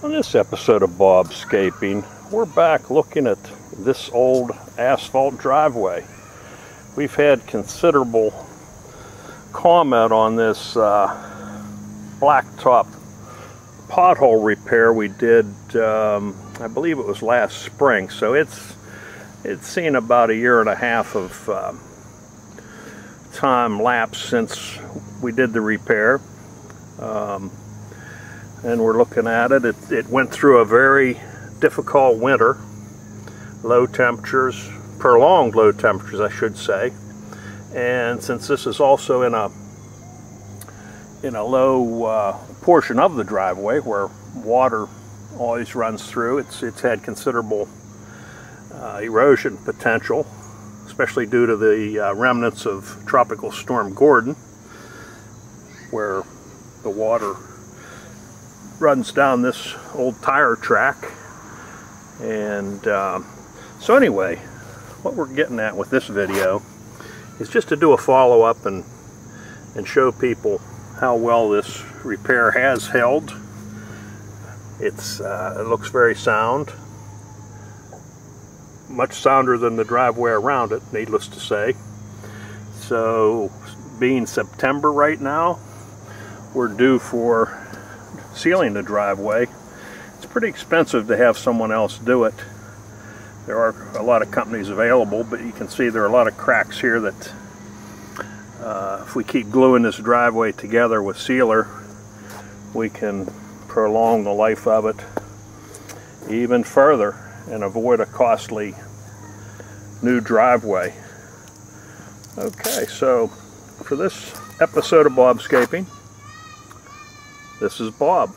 On this episode of Bobscaping, we're back looking at this old asphalt driveway. We've had considerable comment on this blacktop pothole repair we did, I believe it was last spring, so it's seen about a year and a half of time lapse since we did the repair. And we're looking at it. It went through a very difficult winter, low temperatures, prolonged low temperatures I should say, and since this is also in a low portion of the driveway where water always runs through, it's had considerable erosion potential, especially due to the remnants of Tropical Storm Gordon, where the water runs down this old tire track. And so anyway, what we're getting at with this video is just to do a follow-up and show people how well this repair has held. It looks very sound, much sounder than the driveway around it, needless to say. So being September right now, we're due for sealing the driveway. It's pretty expensive to have someone else do it. There are a lot of companies available, but you can see there are a lot of cracks here that if we keep gluing this driveway together with sealer, we can prolong the life of it even further and avoid a costly new driveway. Okay, so for this episode of Bobscaping, this is Bob.